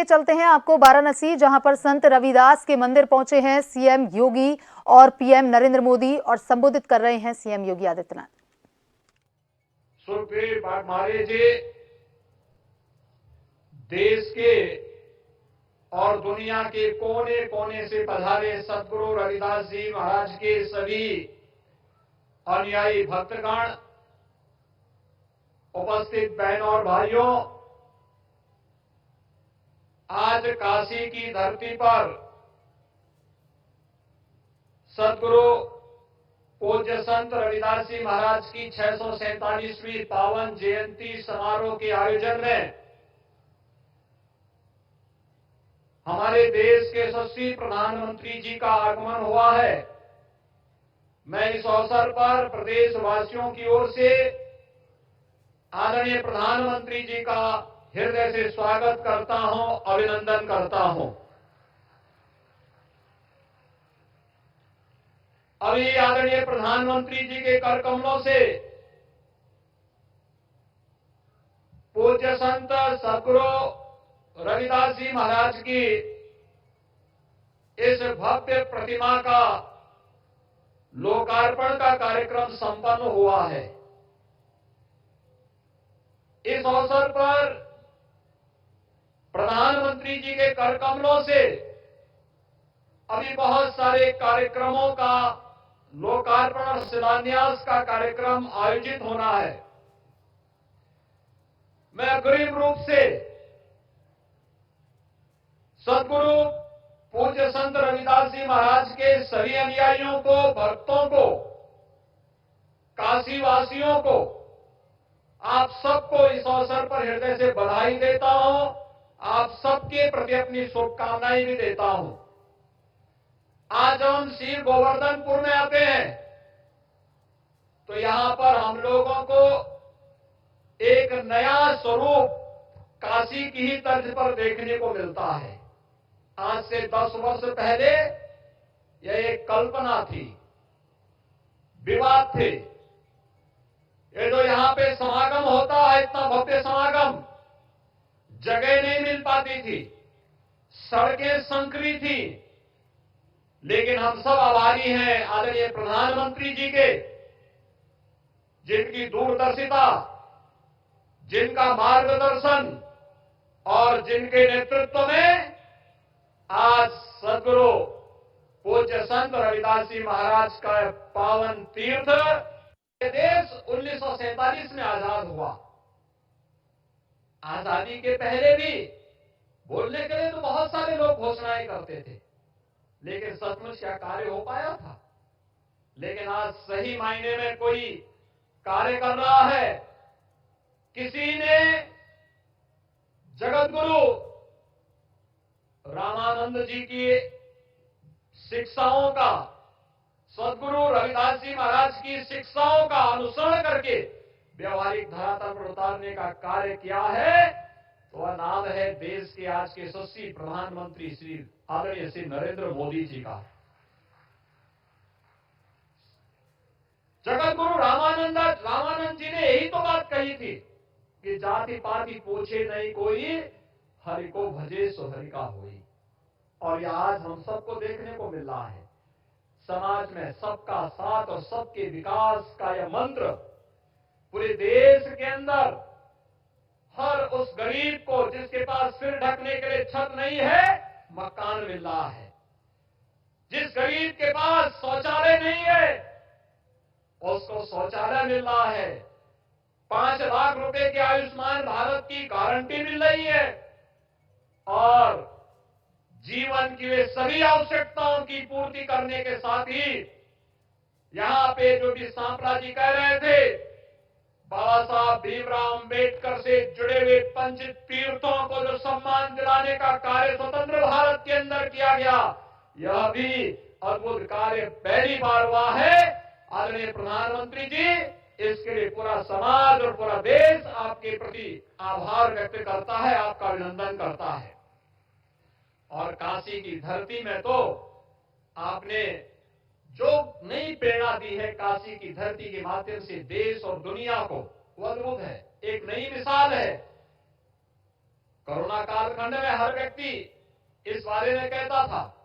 लिए चलते हैं आपको वाराणसी, जहां पर संत रविदास के मंदिर पहुंचे हैं सीएम योगी और पीएम नरेंद्र मोदी और संबोधित कर रहे हैं सीएम योगी आदित्यनाथ। सुखदेव बागमारे जी देश के और दुनिया के कोने कोने से पधारे सदगुरु रविदास जी महाराज के सभी अनुयायी भक्तगण, उपस्थित बहनों और भाइयों, आज काशी की धरती पर सदगुरु पूज्य संत रविदास जी महाराज की 647वीं पावन जयंती समारोह के आयोजन में हमारे देश के यशस्वी प्रधानमंत्री जी का आगमन हुआ है। मैं इस अवसर पर प्रदेशवासियों की ओर से आदरणीय प्रधानमंत्री जी का हृदय से स्वागत करता हूं, अभिनंदन करता हूं। अभी आदरणीय प्रधानमंत्री जी के कर कमलों से पूज्य संत सदगुरु रविदास जी महाराज की इस भव्य प्रतिमा का लोकार्पण का कार्यक्रम संपन्न हुआ है। इस अवसर पर प्रधानमंत्री जी के कर कमलों से अभी बहुत सारे कार्यक्रमों का लोकार्पण और शिलान्यास का कार्यक्रम आयोजित होना है। मैं अग्रिम रूप से सदगुरु पूज्य संत रविदास जी महाराज के सभी अनुयायियों को, भक्तों को, काशीवासियों को, आप सबको इस अवसर पर हृदय से बधाई देता हूं। आप सबके प्रति अपनी शुभकामनाएं भी देता हूं। आज हम श्री गोवर्धनपुर में आते हैं तो यहां पर हम लोगों को एक नया स्वरूप काशी की ही तर्ज पर देखने को मिलता है। आज से 10 वर्ष पहले यह एक कल्पना थी, विवाद थे। ये जो यहां पे समागम होता है, इतना भव्य समागम, जगह नहीं मिल पाती थी, सड़कें संकरी थी। लेकिन हम सब आभारी हैं आदरणीय प्रधानमंत्री जी के, जिनकी दूरदर्शिता, जिनका मार्गदर्शन और जिनके नेतृत्व में आज सदगुरु पूज्य संत रविदास जी महाराज का पावन तीर्थ देश 1947 में आजाद हुआ। आजादी के पहले भी बोलने के लिए तो बहुत सारे लोग घोषणाएं करते थे, लेकिन सचमुच क्या कार्य हो पाया था? लेकिन आज सही मायने में कोई कार्य कर रहा है। किसी ने जगतगुरु रामानंद जी की शिक्षाओं का, सदगुरु रविदास जी महाराज की शिक्षाओं का अनुसरण करके व्यवहारिक धरातल पर उतारने का कार्य किया है, तो वह नाम है देश के आज के यशस्वी प्रधानमंत्री श्री आदरणीय श्री नरेंद्र मोदी जी का। जगतगुरु रामानंद जी ने यही तो बात कही थी कि जाति पाति पूछे नहीं कोई, हरि को भजे सो हरि का होई। और यह आज हम सबको देखने को मिल रहा है। समाज में सबका साथ और सबके विकास का यह मंत्र पूरे देश के अंदर हर उस गरीब को जिसके पास सिर ढकने के लिए छत नहीं है, मकान मिल रहा है। जिस गरीब के पास शौचालय नहीं है, उसको शौचालय मिल रहा है। 5 लाख रुपए के आयुष्मान भारत की गारंटी मिल रही है और जीवन की वे सभी आवश्यकताओं की पूर्ति करने के साथ ही यहां पे जो भी सांपला जी कह रहे थे, बाबा साहब भीमराव अंबेडकर से जुड़े हुए पंच तीर्थों को जो सम्मान दिलाने का कार्य स्वतंत्र भारत के अंदर किया गया, यह भी अद्भुत कार्य पहली बार हुआ है। आदरणीय प्रधानमंत्री जी, इसके लिए पूरा समाज और पूरा देश आपके प्रति आभार व्यक्त करता है, आपका अभिनंदन करता है। और काशी की धरती में तो आपने जो नई प्रेरणा दी है काशी की धरती के माध्यम से देश और दुनिया को, वो अद्भुत है, एक नई मिसाल है। कोरोना कालखंड में हर व्यक्ति इस बारे में कहता था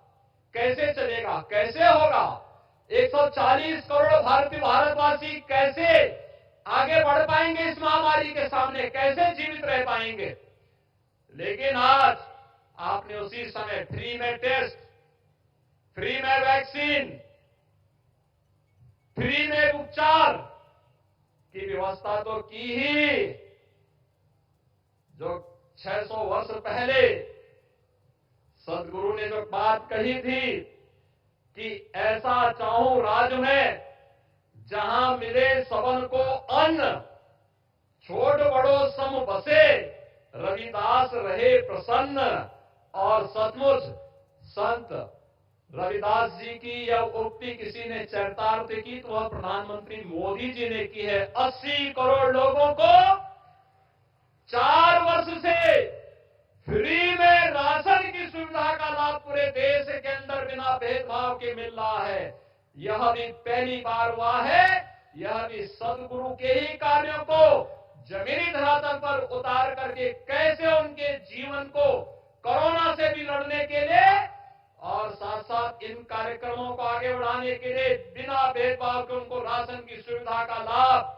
कैसे चलेगा, कैसे होगा, 140 करोड़ भारतवासी कैसे आगे बढ़ पाएंगे इस महामारी के सामने, कैसे जीवित रह पाएंगे। लेकिन आज आपने उसी समय फ्री में टेस्ट, फ्री में वैक्सीन, फ्री में उपचार की व्यवस्था तो की ही। जो 600 वर्ष पहले सदगुरु ने जो बात कही थी कि ऐसा चाहूं राज में जहां मिले सबन को अन्न, छोट बड़ो सम बसे, रविदास रहे प्रसन्न। और सचमुच संत रविदास जी की यह उक्ति किसी ने चरितार्थ की तो वह प्रधानमंत्री मोदी जी ने की है। 80 करोड़ लोगों को 4 वर्ष से फ्री में राशन की सुविधा का लाभ पूरे देश के अंदर बिना भेदभाव के मिल रहा है। यह भी पहली बार हुआ है। यह भी सदगुरु के ही कार्यों को जमीनी धरातल पर उतार करके कैसे उनके जीवन को कोरोना से भी लड़ने के लिए और साथ साथ इन कार्यक्रमों को आगे बढ़ाने के लिए बिना भेदभाव के उनको राशन की सुविधा का लाभ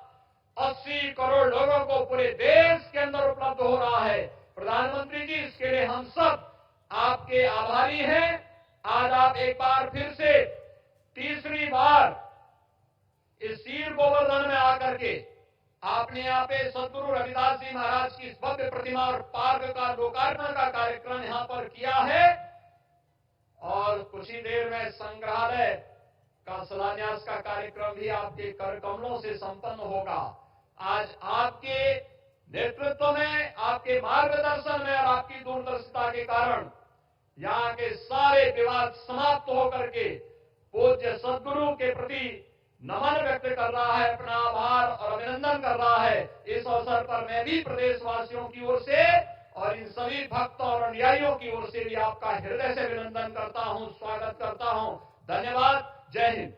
80 करोड़ लोगों को पूरे देश के अंदर उपलब्ध हो रहा है। प्रधानमंत्री जी, इसके लिए हम सब आपके आभारी हैं। आज आप एक बार फिर से तीसरी बार इस सीर गोवर्धन में आकर के आपने यहाँ पे सदगुरु रविदास जी महाराज की इस भव्य प्रतिमा और पार्क का लोकार्पण का कार्यक्रम यहाँ पर किया है। और कुछ ही देर में संग्रहालय का शिलान्यास का कार्यक्रम भी आपके कर कमलों से संपन्न होगा। आज आपके नेतृत्व में, आपके मार्गदर्शन में और आपकी दूरदर्शिता के कारण यहाँ के सारे विवाद समाप्त होकर के पूज्य सदगुरु के प्रति नमन व्यक्त कर रहा है, अपना आभार और अभिनंदन कर रहा है। इस अवसर पर मैं भी प्रदेशवासियों की ओर से और इन सभी भक्त और अनुयायियों की ओर से भी आपका हृदय से अभिनंदन करता हूं, स्वागत करता हूं। धन्यवाद। जय हिंद।